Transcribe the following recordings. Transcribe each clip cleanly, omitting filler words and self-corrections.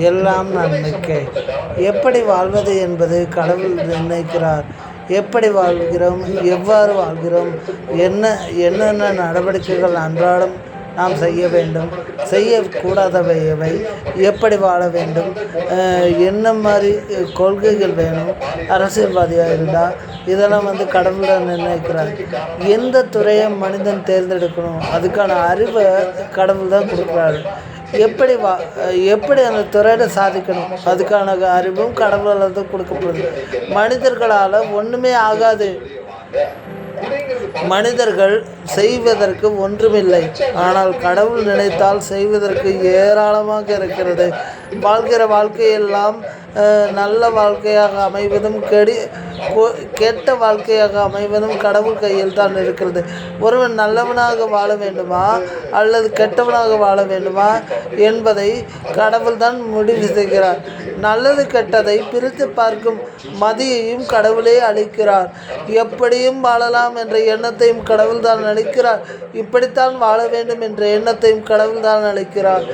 எல்லாம் நன்மைக்கே. எப்படி வாழ்வது என்பது கடவுள் நிர்ணயிக்கிறார். எப்படி வாழ்கிறோம், எவ்வாறு வாழ்கிறோம், என்னென்ன நடவடிக்கைகள் அன்றாடம் நாம் செய்ய வேண்டும், செய்யக்கூடாதவை எவை, எப்படி வாழ வேண்டும், என்ன மாதிரி கொள்கைகள் வேணும், அரசியல்வாதியாக இருந்தால் இதெல்லாம் கடவுள் நிர்ணயிக்கிறார். எந்த துறையை மனிதன் தேர்ந்தெடுக்கணும் அதுக்கான அறிவை கடவுள் தான் கொடுக்குறாரு. எப்படி அந்த துறையில் சாதிக்கணும் அதுக்கான அறிவும் கடவுளால் தான் கொடுக்கப்படுது. மனிதர்களால் ஒன்றுமே ஆகாது. மனிதர்கள் செய்வதற்கு ஒன்றுமில்லை, ஆனால் கடவுள் நினைத்தால் செய்வதற்கு ஏராளமாக இருக்கிறது. வாழ்கிற வாழ்க்கையெல்லாம் நல்ல வாழ்க்கையாக அமைவதும் கெட்ட வாழ்க்கையாக அமைவதும் கடவுள் கையில் தான் இருக்கிறது. ஒருவன் நல்லவனாக வாழ வேண்டுமா அல்லது கெட்டவனாக வாழ வேண்டுமா என்பதை கடவுள் தான் முடிவு செய்கிறார். நல்லது கெட்டதை பிரித்து பார்க்கும் மதியையும் கடவுளே அளிக்கிறார். எப்படியும் வாழலாம் என்ற எண்ணத்தையும் கடவுள் தான் அளிக்கிறார். இப்படித்தான் வாழ வேண்டும் என்ற எண்ணத்தையும் கடவுள் தான் அளிக்கிறார்.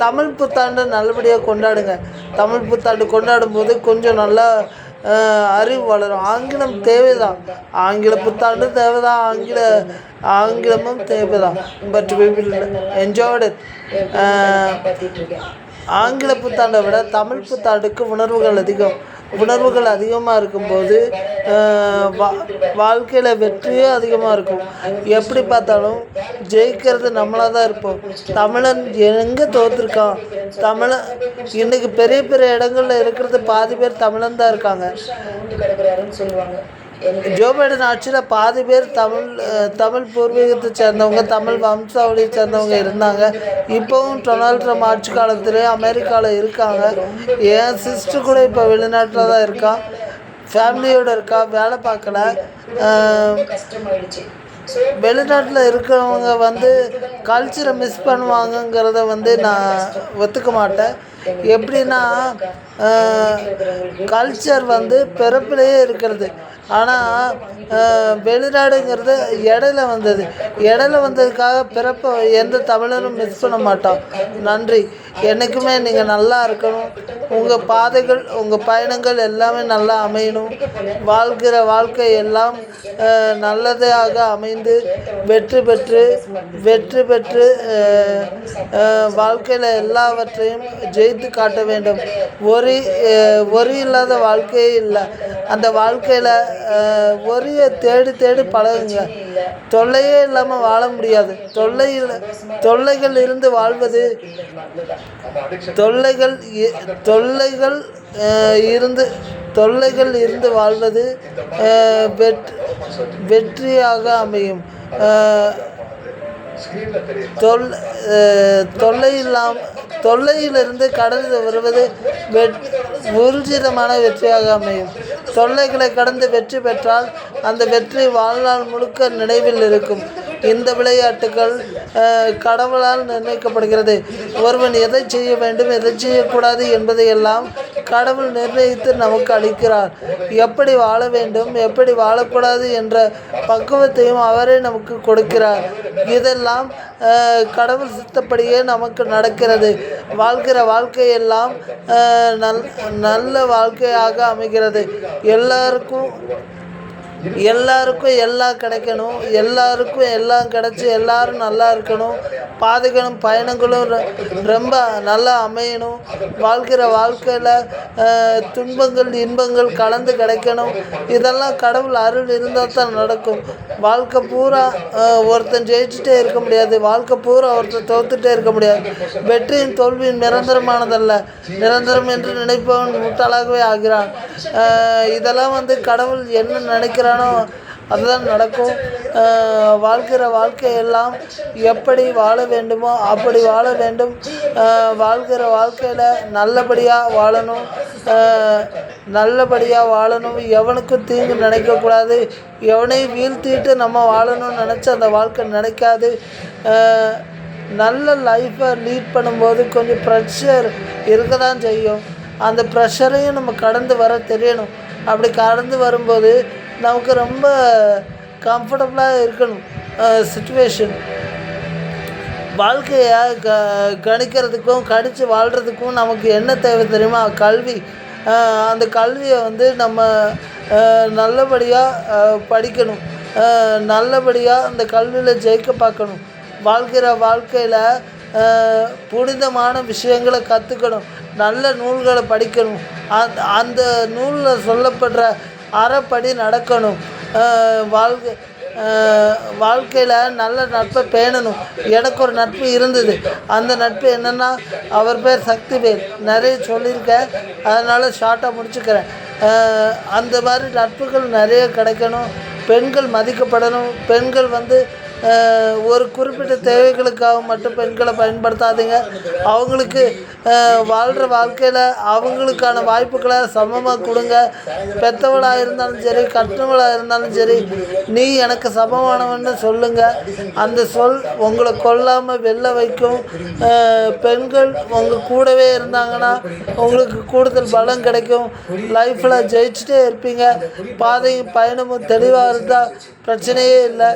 தமிழ் புத்தாண்டு நல்லபடியாக கொண்டாடுங்க. தமிழ் புத்தாண்டு கொண்டாடும் போது கொஞ்சம் நல்லா அறிவு வளரும். ஆங்கிலம் தேவைதான், ஆங்கில புத்தாண்டு தேவைதான், ஆங்கிலமும் தேவைதான். But we will enjoy it. ஆங்கில புத்தாண்டை விட தமிழ் புத்தாண்டுக்கு உணர்வுகள் அதிகமாக இருக்கும்போது வாழ்க்கையில் வெற்றியும் அதிகமாக இருக்கும். எப்படி பார்த்தாலும் ஜெயிக்கிறது நம்மளாக தான் இருப்போம். தமிழன் எங்கே தோற்றுருக்கான்? இன்றைக்கி பெரிய பெரிய இடங்களில் இருக்கிறது பாதி பேர் தமிழன் தான் இருக்காங்க. ஜோ பைடன் ஆட்சியில் பாதி பேர் தமிழ் பூர்வீகத்தை சேர்ந்தவங்க, தமிழ் வம்சாவளியை சேர்ந்தவங்க இருந்தாங்க. இப்போவும் டொனால்ட் ட்ரம்ப் ஆட்சி காலத்திலே அமெரிக்காவில் இருக்காங்க. என் சிஸ்டர் கூட இப்போ வெளிநாட்டில் தான் இருக்கா, ஃபேமிலியோடு இருக்கா, வேலை பார்க்கல. வெளிநாட்டில் இருக்கிறவங்க கல்ச்சரை மிஸ் பண்ணுவாங்கங்கிறத நான் ஒத்துக்க மாட்டேன். எப்படின்னா கல்ச்சர் பிறப்பிலேயே இருக்கிறது. ஆனால் வெளிநாடுங்கிறது இடையில வந்ததுக்காக பிறப்பை எந்த தமிழரும் மிஸ் பண்ண மாட்டோம். நன்றி. என்றைக்குமே நீங்கள் நல்லா இருக்கணும். உங்கள் பாதைகள், உங்கள் பயணங்கள் எல்லாமே நல்லா அமையணும். வாழ்கிற வாழ்க்கை எல்லாம் நல்லதாக அமைந்து வெற்றி பெற்று வாழ்க்கையில் எல்லாவற்றையும் ஜெயித்து காட்ட வேண்டும். ஒரி இல்லாத வாழ்க்கையே இல்லை. அந்த வாழ்க்கையில் ஒரியை தேடி பழகுங்க. தொல்லையே இல்லாமல் வாழ முடியாது. தொல்லைகள் இருந்து வாழ்வது தொல்லைகள் இருந்து வாழ்வது வெற்றியாக அமையும். தொல்லையிலிருந்து கடந்து வருவது ஊர்ஜிதமான வெற்றியாக அமையும். தொல்லைகளை கடந்து வெற்றி பெற்றால் அந்த வெற்றி வாழ்நாள் முழுக்க நினைவில் இருக்கும். இந்த விளையாட்டுகள் கடவுளால் நிர்ணயிக்கப்படுகிறது. ஒருவன் எதை செய்ய வேண்டும், எதை செய்யக்கூடாது என்பதையெல்லாம் கடவுள் நிர்ணயித்து நமக்கு அளிக்கிறார். எப்படி வாழ வேண்டும், எப்படி வாழக்கூடாது என்ற பக்குவத்தையும் அவரே நமக்கு கொடுக்கிறார். இதெல்லாம் கடவுள் சித்தப்படியே நமக்கு நடக்கிறது. வாழ்கிற வாழ்க்கையெல்லாம் நல்ல வாழ்க்கையாக அமைகிறது. எல்லாருக்கும் எல்லாம் கிடைக்கணும். எல்லாருக்கும் எல்லாம் கிடைச்சி எல்லாரும் நல்லா இருக்கணும். பாதைகளும் பயணங்களும் ரொம்ப நல்லா அமையணும். வாழ்கிற வாழ்க்கையில் துன்பங்கள் இன்பங்கள் கலந்து கிடைக்கணும். இதெல்லாம் கடவுள் அருள் இருந்தால் தான் நடக்கும். வாழ்க்கை பூரா ஒருத்தன் ஜெயிச்சுட்டே இருக்க முடியாது. வாழ்க்கை பூரா ஒருத்தன் தோத்துட்டே இருக்க முடியாது. வெற்றியும் தோல்வியும் நிரந்தரமானதல்ல. நிரந்தரம் என்று நினைப்பவன் முட்டாளாகவே ஆகிறான். இதெல்லாம் கடவுள் என்ன நினைக்கிறான் அதுதான் நடக்கும். வாழ்கிற வாழ்க்கையெல்லாம் எப்படி வாழ வேண்டுமோ அப்படி வாழ வேண்டும். வாழ்கிற வாழ்க்கையில் நல்லபடியாக வாழணும். எவனுக்கும் தீங்கு நினைக்கக்கூடாது. எவனையும் வீழ்த்திட்டு நம்ம வாழணும்னு நினச்சா அந்த வாழ்க்கை நினைக்காது. நல்ல லைஃப்பை லீட் பண்ணும்போது கொஞ்சம் ப்ரெஷர் இருக்க தான் செய்யும். அந்த ப்ரெஷரையும் நம்ம கடந்து வர தெரியணும். அப்படி கடந்து வரும்போது நமக்கு ரொம்ப கம்ஃபர்டபுளாக இருக்கணும். சிச்சுவேஷன் வாழ்க்கையை கணிக்கிறதுக்கும் கணிச்சு வாழ்கிறதுக்கும் நமக்கு என்ன தேவை தெரியுமா? கல்வி. அந்த கல்வியை வந்து நம்ம நல்லபடியாக படிக்கணும். நல்லபடியாக அந்த கல்வியில் ஜெயிக்க பார்க்கணும். வாழ்க்கையில் புனிதமான விஷயங்களை கற்றுக்கணும். நல்ல நூல்களை படிக்கணும். அந்த நூலில் சொல்லப்படுற அறப்படி நடக்கணும். வாழ்க்கையில் நல்ல நட்பை பேணணும். எனக்கு ஒரு நட்பு இருந்தது. அந்த நட்பு என்னென்னா, அவர் பேர் சக்திவேல். நிறைய சொல்லியிருக்கேன், அதனால் ஷார்ட்டாக முடிச்சுக்கிறேன். அந்த மாதிரி நட்புகள் நிறைய கிடைக்கணும். பெண்கள் மதிக்கப்படணும். பெண்கள் வந்து ஒரு குறிப்பிட்ட தேவைகளுக்காக மட்டும் பெண்களை பயன்படுத்தாதீங்க. அவங்களுக்கு வாழ்கிற வாழ்க்கையில் அவங்களுக்கான வாய்ப்புகளை சமமாக கொடுங்க. பெற்றவளாக இருந்தாலும் சரி, கற்றவளாக இருந்தாலும் சரி, நீ எனக்கு சமமானவன்னு சொல்லுங்கள். அந்த சொல் உங்களை கொல்லாமல் வெளில வைக்கும். பெண்கள் உங்கள் கூடவே இருந்தாங்கன்னா உங்களுக்கு கூடுதல் பலம் கிடைக்கும். லைஃப்பில் ஜெயிச்சுட்டே இருப்பீங்க. பாதையும் பயணமும் தெளிவாக இருந்தால் பிரச்சனையே இல்லை.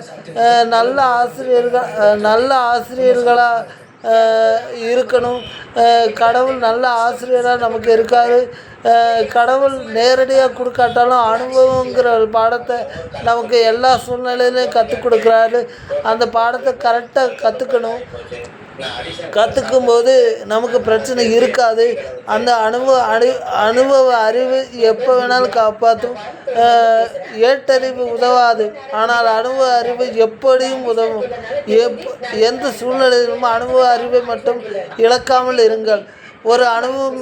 நல்ல ஆசிரியர்களாக இருக்கணும். கடவுள் நல்ல ஆசிரியராக நமக்கு இருக்கார். கடவுள் நேரடியாக கொடுக்காட்டாலும் அனுபவங்கிற பாடத்தை நமக்கு எல்லா சூழ்நிலையிலையும் கற்றுக் கொடுக்குறாரு. அந்த பாடத்தை கரெக்டாக கற்றுக்கும்போது நமக்கு பிரச்சனை இருக்காது. அந்த அனுபவ அறிவு எப்போ வேணாலும் காப்பாற்றும். ஏட்டறிவு உதவாது, ஆனால் அனுபவ அறிவு எப்படியும் உதவும். எந்த சூழ்நிலையிலும் அனுபவ அறிவை மட்டும் இழக்காமல் இருங்கள். ஒரு அனுபவம்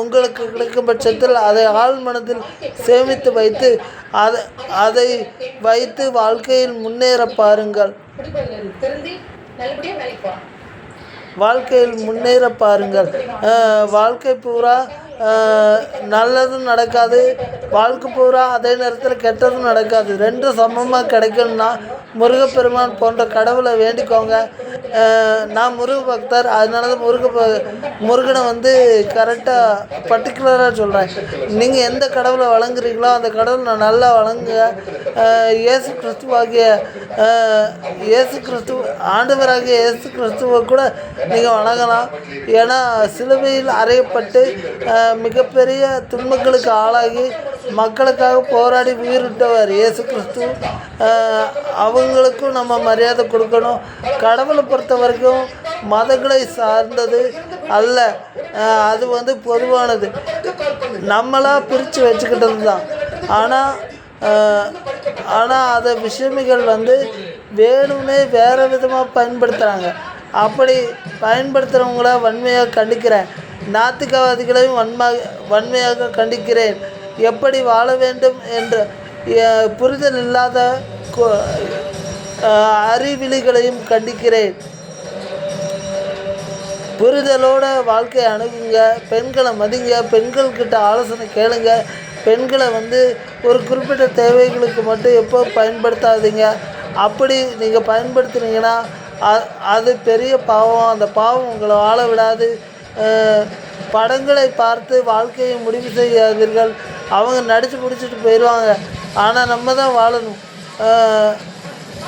உங்களுக்கு கிடைக்கும் பட்சத்தில் அதை ஆழ் மனதில் சேமித்து வைத்து அதை வைத்து வாழ்க்கையில் முன்னேற பாருங்கள். வாழ்க்கை பூரா நல்லதும் நடக்காது, வாழ்க்கை பூரா அதே நேரத்தில் கெட்டதும் நடக்காது. ரெண்டும் சமமாக கிடைக்கணும்னா முருகப்பெருமான் போன்ற கடவுளை வேண்டிக்கோங்க. நான் முருக பக்தர், அதனால தான் முருகனை வந்து கரெக்டாக பர்டிகுலராக சொல்கிறேன். நீங்கள் எந்த கடவுளை வணங்குறீங்களோ அந்த கடவுளை நான் நல்லா வணங்குங்க. இயேசு ஆண்டவராகிய இயேசு கிறிஸ்துவை கூட நீங்கள் வணங்கலாம். ஏன்னா சிலுவையில் அறையப்பட்டு மிகப்பெரிய துன்பங்களுக்கு ஆளாகி மக்களுக்காக போராடி உயிரிட்டவர் இயேசு கிறிஸ்து. அவங்களுக்கும் நம்ம மரியாதை கொடுக்கணும். கடவுளை பொறுத்த வரைக்கும் மதங்களை சார்ந்தது அல்ல, அது வந்து பொதுவானது. நம்மளாக பிரித்து வச்சுக்கிட்டது தான். ஆனால் அதை விஷமிகள் வந்து வேணும்னே வேறு விதமாக பயன்படுத்துகிறாங்க. அப்படி பயன்படுத்துகிறவங்கள வன்மையாக கண்டிக்கிறேன். நாத்திகவாதிகளையும் வன்மையாக கண்டிக்கிறேன். எப்படி வாழ வேண்டும் என்ற புரிதல் இல்லாத அறிவிலிகளையும் கண்டிக்கிறேன். புரிதலோட வாழ்க்கையை அணுகுங்க. பெண்களை மதிங்க. பெண்கள்கிட்ட ஆலோசனை கேளுங்க. பெண்களை வந்து ஒரு குறிப்பிட்ட தேவைகளுக்கு மட்டும் எப்போ பயன்படுத்தாதீங்க. அப்படி நீங்கள் பயன்படுத்துனீங்கன்னா அது பெரிய பாவம். அந்த பாவம் உங்களை வாழ விடாது. படங்களை பார்த்து வாழ்க்கையை முடிவு செய்யாதீர்கள். அவங்க நடித்து முடிச்சுட்டு போயிடுவாங்க, ஆனால் நம்ம தான் வாழணும்.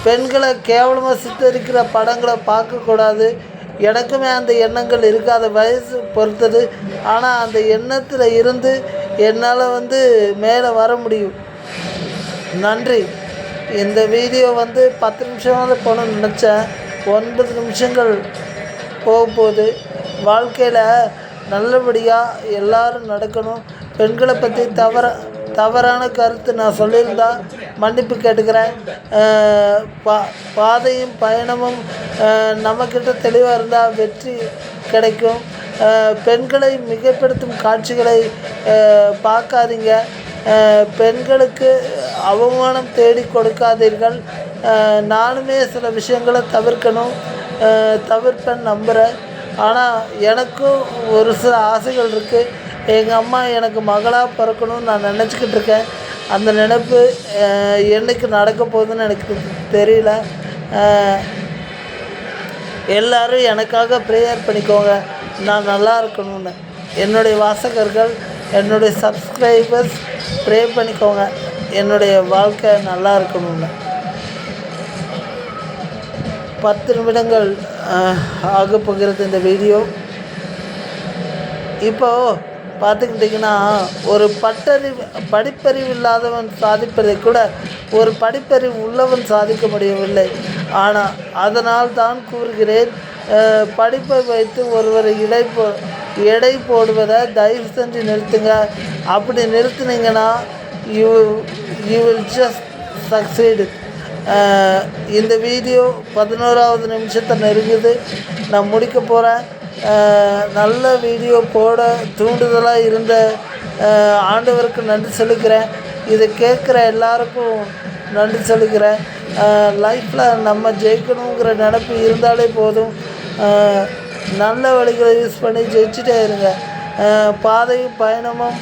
பெண்களை கேவலமாக சித்தரிக்கிற படங்களை பார்க்கக்கூடாது. எனக்குமே அந்த எண்ணங்கள் இருக்காத வயசு பொறுத்தது. ஆனால் அந்த எண்ணத்தில் இருந்து என்னால் வந்து மேலே வர முடியும். நன்றி. இந்த வீடியோ வந்து 10 நிமிஷமாவது போகணும்னு நினச்சேன். 9 நிமிஷங்கள் போகும்போது. வாழ்க்கையில் நல்லபடியாக எல்லோரும் நடக்கணும். பெண்களை பற்றி தவறான கருத்து நான் சொல்லியிருந்தா மன்னிப்பு கேட்டுக்கிறேன். பாதையும் பயணமும் நம்மக்கிட்ட தெளிவாக இருந்தால் வெற்றி கிடைக்கும். பெண்களை மிகைப்படுத்தும் காட்சிகளை பார்க்காதீங்க. பெண்களுக்கு அவமானம் தேடி கொடுக்காதீர்கள். நானுமே சில விஷயங்களை தவிர்ப்பேன் நம்புகிறேன். ஆனால் எனக்கும் ஒரு சில ஆசைகள் இருக்குது. எங்கள் அம்மா எனக்கு மகளாக பிறக்கணும்னு நான் நினச்சிக்கிட்டு இருக்கேன். அந்த நினைப்பு என்றைக்கு நடக்க போகுதுன்னு எனக்கு தெரியல. எல்லோரும் எனக்காக ப்ரேயர் பண்ணிக்கோங்க, நான் நல்லா இருக்கணும்னு. என்னுடைய வாசகர்கள், என்னுடைய சப்ஸ்கிரைபர்ஸ் ப்ரே பண்ணிக்கோங்க, என்னுடைய வாழ்க்கை நல்லா இருக்கணும்னு. 10 நிமிடங்கள் ஆக போகிறது இந்த வீடியோ. இப்போது பார்த்துக்கிட்டிங்கன்னா, ஒரு படிப்பறிவு இல்லாதவன் சாதிப்பதை கூட ஒரு படிப்பறிவு உள்ளவன் சாதிக்க முடியவில்லை. ஆனால் அதனால் தான் கூறுகிறேன், படிப்பை வைத்து ஒருவரை எடை போடுவதை தயவு செஞ்சு நிறுத்துங்க. அப்படி நிறுத்துனீங்கன்னா யூ வில் ஜஸ்ட் சக்சீடு. இந்த வீடியோ 11வது நிமிஷத்தை நெருங்குது. நான் முடிக்க போகிறேன். நல்ல வீடியோ போட தூண்டுதலாக இருந்த ஆண்டவருக்கு நன்றி சொல்லிக்கிறேன். இதை கேட்குற எல்லாருக்கும் நன்றி சொல்லிக்கிறேன். லைஃப்பில் நம்ம ஜெயிக்கணுங்கிற நினப்பு இருந்தாலே போதும். நல்ல வழிகளை யூஸ் பண்ணி ஜெயிச்சுட்டே இருங்க. பாதையும் பயணமும்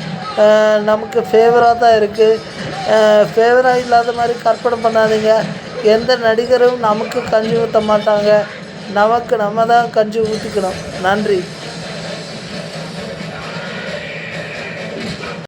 நமக்கு ஃபேவராக தான் இருக்குது. ஃபேவராக இல்லாத மாதிரி கற்பனை பண்ணாதீங்க. எந்த நடிகரும் நமக்கு கஞ்சி ஊற்ற மாட்டாங்க. நமக்கு நம்ம தான் கஞ்சி ஊற்றிக்கணும். நன்றி.